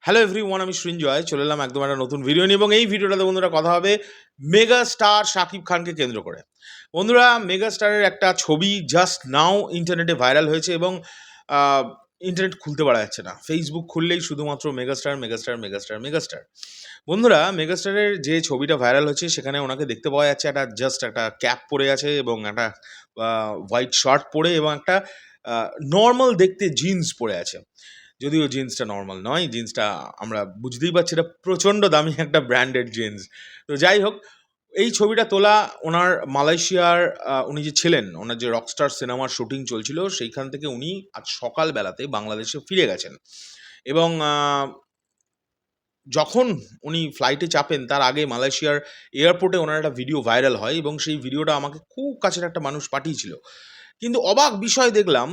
Hello everyone, আমি সৃঞ্জয় চলে এলাম একদম একটা নতুন ভিডিও নিয়ে। এবং এই ভিডিওটাতে বন্ধুরা কথা হবে মেগা স্টার শাকিব খানকে কেন্দ্র করে। বন্ধুরা, মেগা স্টারের একটা ছবি জাস্ট নাও ইন্টারনেটে ভাইরাল হয়েছে এবং ইন্টারনেট খুলতে পারা যাচ্ছে না। ফেসবুক খুললেই শুধুমাত্র মেগাস্টার মেগাস্টার মেগাস্টার মেগাস্টার। বন্ধুরা, মেগাস্টারের যে ছবিটা ভাইরাল হচ্ছে সেখানে ওনাকে দেখতে পাওয়া যাচ্ছে একটা জাস্ট একটা ক্যাপ পরে আছে এবং একটা হোয়াইট শার্ট পরে এবং একটা নর্মাল দেখতে জিন্স পরে আছে। যদিও জিন্সটা নর্মাল নয়, জিন্সটা আমরা বুঝতেই পারছি এটা প্রচণ্ড দামি একটা ব্র্যান্ডেড জিন্স। তো যাই হোক, এই ছবিটা তোলা ওনার মালয়েশিয়ার উনি যে ছিলেন, ওনার যে রকস্টার সিনেমার শুটিং চলছিল সেইখান থেকে উনি আজ সকালবেলাতে বাংলাদেশে ফিরে গেছেন। এবং যখন উনি ফ্লাইটে চাপেন তার আগে মালয়েশিয়ার এয়ারপোর্টে ওনার একটা ভিডিও ভাইরাল হয় এবং সেই ভিডিওটা আমাকে খুব কাছের একটা মানুষ পাঠিয়েছিল। কিন্তু অবাক বিষয় দেখলাম,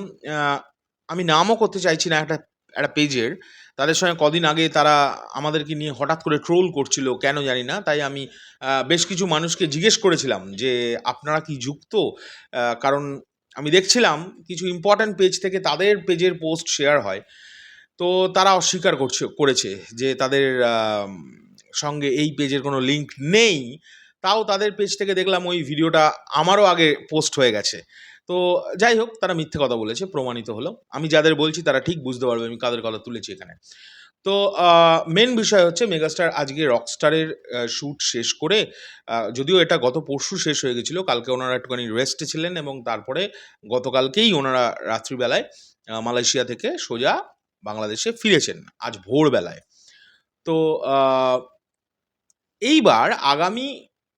আমি নামও করতে চাইছি না, একটা একটা পেজের, তাদের সঙ্গে কদিন আগে তারা আমাদেরকে নিয়ে হঠাৎ করে ট্রোল করছিল, কেন জানি না। তাই আমি বেশ কিছু মানুষকে জিজ্ঞেস করেছিলাম যে আপনারা কি যুক্ত? কারণ আমি দেখছিলাম কিছু ইম্পর্ট্যান্ট পেজ থেকে তাদের পেজের পোস্ট শেয়ার হয়। তো তারা অস্বীকার করেছে যে তাদের সঙ্গে এই পেজের কোনো লিঙ্ক নেই। তাও তাদের পেজ থেকে দেখলাম ওই ভিডিওটা আমারও আগে পোস্ট হয়ে গেছে। তো যাই হোক, তারা মিথ্যে কথা বলেছে, প্রমাণিত হলো। আমি যাদের বলছি তারা ঠিক বুঝতে পারবে আমি কাদের কথা তুলেছি এখানে। তো মেন বিষয় হচ্ছে মেগাস্টার আজকে রকস্টারের শ্যুট শেষ করে, যদিও এটা গত পরশু শেষ হয়ে গেছিলো, কালকে ওনারা একটুখানি রেস্টে ছিলেন এবং তারপরে গতকালকেই ওনারা রাত্রিবেলায় মালয়েশিয়া থেকে সোজা বাংলাদেশে ফিরেছেন আজ ভোরবেলায়। তো এইবার আগামী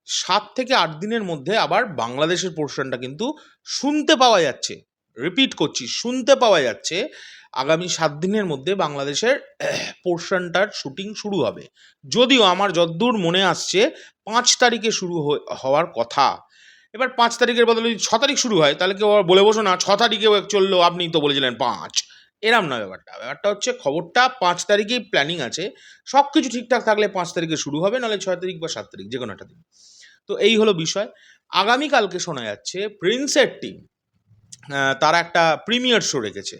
৭ থেকে ৮ দিনের মধ্যে আবার বাংলাদেশের পোরশনটা কিন্তু শুনতে পাওয়া যাচ্ছে। রিপিট করছি, শুনতে পাওয়া যাচ্ছে আগামী ৭ দিনের মধ্যে বাংলাদেশের পোরশনটার শুটিং শুরু হবে। যদিও আমার যদ্দূর মনে আসছে ৫ তারিখে শুরু হওয়ার কথা। এবার ৫ তারিখের বদলে যদি ৬ তারিখ শুরু হয় তাহলে কেউ আবার বলে বসো না ৬ তারিখেও চললো, আপনি তো বলেছিলেন ৫। এরম নয় ব্যাপারটা। ব্যাপারটা হচ্ছে খবরটা ৫ তারিখেই প্ল্যানিং আছে। সব কিছু ঠিকঠাক থাকলে ৫ তারিখে শুরু হবে, নাহলে ৬ তারিখ বা ৭ তারিখ, যে কোনো একটা দিন। তো এই হলো বিষয়। আগামীকালকে শোনা যাচ্ছে প্রিন্সের টিম তারা একটা প্রিমিয়ার শো রেখেছে।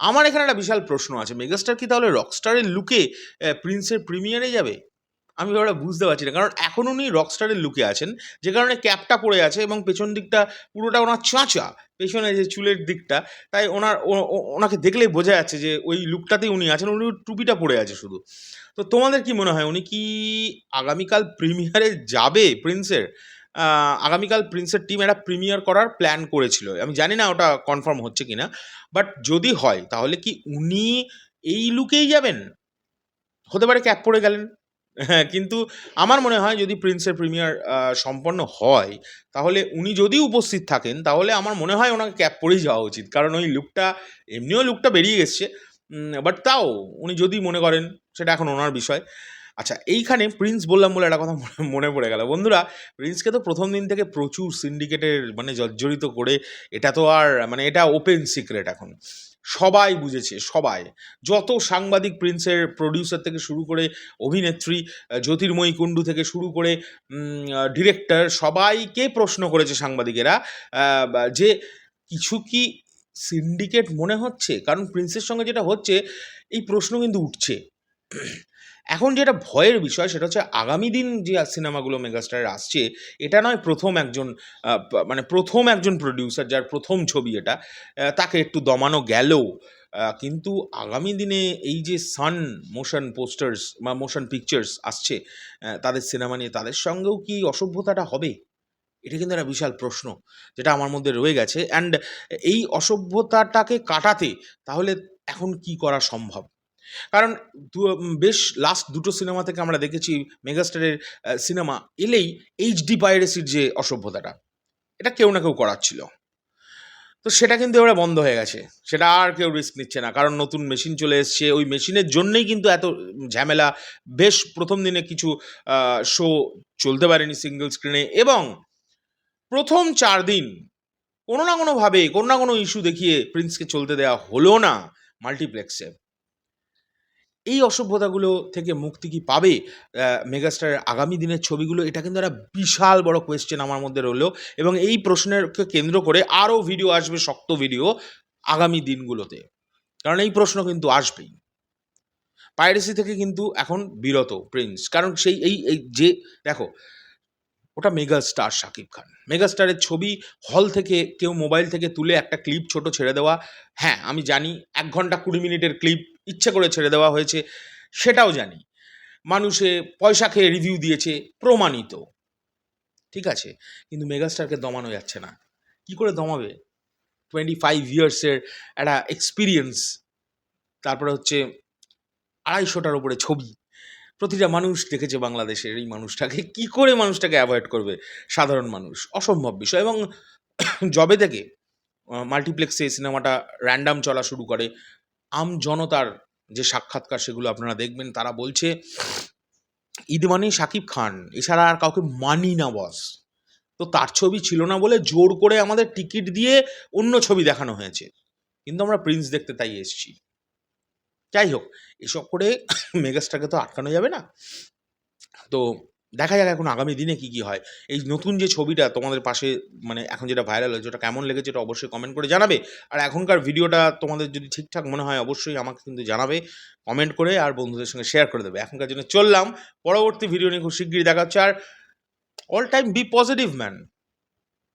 আমার এখানে একটা বিশাল প্রশ্ন আছে, মেগাস্টার কি তাহলে রকস্টারের লুকে প্রিন্সের প্রিমিয়ারে যাবে? আমি ব্যাপারটা বুঝতে পারছি না। কারণ এখন উনি রকস্টারের লুকে আছেন, যে কারণে ক্যাপটা পরে আছে এবং পেছন দিকটা পুরোটা ওনার চাঁচা, পেছনে যে চুলের দিকটা। তাই ওনাকে দেখলেই বোঝা যাচ্ছে যে ওই লুকটাতেই উনি আছেন, উনি টুপিটা পরে আছে শুধু। তো তোমাদের কি মনে হয় উনি কি আগামীকাল প্রিমিয়ারে যাবে প্রিন্সের? আগামীকাল প্রিন্সের টিম একটা প্রিমিয়ার করার প্ল্যান করেছিল। আমি জানি না ওটা কনফার্ম হচ্ছে কিনা। বাট যদি হয় তাহলে কি উনি এই লুকেই যাবেন? হতে পারে ক্যাপ পরে গেলেন। হ্যাঁ, কিন্তু আমার মনে হয় যদি প্রিন্সের প্রিমিয়ার সম্পন্ন হয়, তাহলে উনি যদি উপস্থিত থাকেন, তাহলে আমার মনে হয় ওনাকে ক্যাপ পরেই যাওয়া উচিত। কারণ ওই লুকটা, এমনিও লুকটা বেরিয়ে এসছে। বাট তাও উনি যদি মনে করেন, সেটা এখন ওনার বিষয়। আচ্ছা, এইখানে প্রিন্স বললাম বলে একটা কথা মনে পড়ে গেল। বন্ধুরা, প্রিন্সকে তো প্রথম দিন থেকে প্রচুর সিন্ডিকেটের মানে জর্জরিত করে, এটা তো আর মানে এটা ওপেন সিক্রেট এখন। সবাই বুঝেছে, সবাই। যত সাংবাদিক প্রিন্সের প্রডিউসার থেকে শুরু করে অভিনেত্রী জ্যোতির্ময়ী কুণ্ডু থেকে শুরু করে ডিরেক্টর, সবাইকে প্রশ্ন করেছে সাংবাদিকেরা যে কিছু কি সিন্ডিকেট মনে হচ্ছে? কারণ প্রিন্সের সঙ্গে যেটা হচ্ছে, এই প্রশ্ন কিন্তু উঠছে। এখন যেটা ভয়ের বিষয় সেটা হচ্ছে আগামী দিন যে সিনেমাগুলো মেগাস্টারের আসছে, এটা নয় প্রথম একজন মানে প্রথম একজন প্রডিউসার যার প্রথম ছবি এটা, তাকে একটু দমানো গেলেও কিন্তু আগামী দিনে এই যে সান মোশন পোস্টার্স বা মোশন পিকচার্স আসছে তাদের সিনেমা নিয়ে, তাদের সঙ্গেও কি অসভ্যতাটা হবে? এটা কিন্তু একটা বিশাল প্রশ্ন, যেটা আমার মধ্যে রয়ে গেছে। অ্যান্ড এই অসভ্যতাটাকে কাটাতে তাহলে এখন কি করা সম্ভব? কারণ বেশ লাস্ট দুটো সিনেমা থেকে আমরা দেখেছি মেগাস্টারের সিনেমা এলেই এইচডি পাইরেসির যে অসভ্যতাটা, এটা কেউ না কেউ করাচ্ছিল। তো সেটা কিন্তু এবারে বন্ধ হয়ে গেছে। সেটা আর কেউ রিস্ক নিচ্ছে না। কারণ নতুন মেশিন চলে এসছে। ওই মেশিনের জন্যই কিন্তু এত ঝামেলা। বেশ প্রথম দিনে কিছু শো চলতে পারেনি সিঙ্গল স্ক্রিনে এবং প্রথম ৪ দিন কোনো না কোনোভাবে, কোনো না কোনো ইস্যু দেখিয়ে প্রিন্সকে চলতে দেওয়া হলো না মাল্টিপ্লেক্সে। এই অসভ্যতাগুলো থেকে মুক্তি কি পাবে মেগাস্টারের আগামী দিনের ছবিগুলো? এটা কিন্তু একটা বিশাল বড় কোয়েশ্চেন আমার মধ্যে রইল এবং এই প্রশ্নেরকে কেন্দ্র করে আরও ভিডিও আসবে, শক্ত ভিডিও আগামী দিনগুলোতে। কারণ এই প্রশ্ন কিন্তু আসবেই। পাইরেসি থেকে কিন্তু এখন বিরত প্রিন্স, কারণ সেই এই যে দেখো, ওটা mega star Shakib Khan, mega স্টারের ছবি হল থেকে কেউ মোবাইল থেকে তুলে একটা ক্লিপ ছোট ছেড়ে দেওয়া, হ্যাঁ আমি জানি 1 ঘন্টা 20 মিনিটের ক্লিপ ইচ্ছে করে ছেড়ে দেওয়া হয়েছে, সেটাও জানি, মানুষে পয়সা খেয়ে রিভিউ দিয়েছে, প্রমাণিত, ঠিক আছে, কিন্তু মেগাস্টারকে দমানো যাচ্ছে না। কি করে দমাবে? 25 ইয়ার্সের একটা এক্সপিরিয়েন্স, তারপরে হচ্ছে 250টার উপরে ছবি, প্রতিটা মানুষ দেখেছে বাংলাদেশের এই মানুষটাকে, কি করে মানুষটাকে অ্যাভয়েড করবে সাধারণ মানুষ? অসম্ভব বিষয়। এবং যবে থেকে মাল্টিপ্লেক্সে সিনেমাটা র্যান্ডাম চলা শুরু করে, জনতার যে সাক্ষাৎকার সেগুলো আপনারা দেখবেন, তারা বলছে ঈদ মানেই শাকিব খান, এছাড়া আর কাউকে মানি না বস। তো তার ছবি ছিল না বলে জোর করে আমাদের টিকিট দিয়ে অন্য ছবি দেখানো হয়েছে, কিন্তু আমরা প্রিন্স দেখতে তাই এসেছি। যাই হোক, এসব করে মেগাস্টারকে তো আটকানো যাবে না। তো দেখা যাক এখন আগামী দিনে কি কি হয়। এই নতুন যে ছবিটা তোমাদের পাশে, মানে এখন যেটা ভাইরাল হয়েছে, ওটা কেমন লেগেছে এটা অবশ্যই কমেন্ট করে জানাবে। আর এখনকার ভিডিওটা তোমাদের যদি ঠিকঠাক মনে হয় অবশ্যই আমাকে কিন্তু জানাবে কমেন্ট করে, আর বন্ধুদের সঙ্গে শেয়ার করে দেবে। এখনকার জন্য চললাম, পরবর্তী ভিডিও নিয়ে খুব শিগগিরই দেখা হচ্ছে। আর all time be positive man,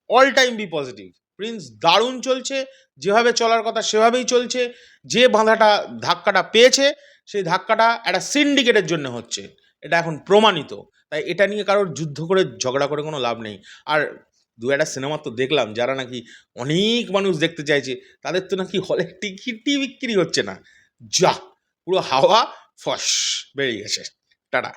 all time be positive. Prince দারুণ চলছে, যেভাবে চলার কথা সেভাবেই চলছে। যে বাঁধাটা ধাক্কাটা পেয়েছে, সেই ধাক্কাটা একটা সিন্ডিকেটের জন্য হচ্ছে, এটা এখন প্রমাণিত। তাই এটা নিয়ে কারোর যুদ্ধ করে ঝগড়া করে কোনো লাভ নেই। আর 2-1টা সিনেমা তো দেখলাম, যারা নাকি অনেক মানুষ দেখতে চাইছে, তাদের তো নাকি হলে টিকিটই বিক্রি হচ্ছে না। যা, পুরো হাওয়া ফস বেরিয়ে গেছে। টাটা।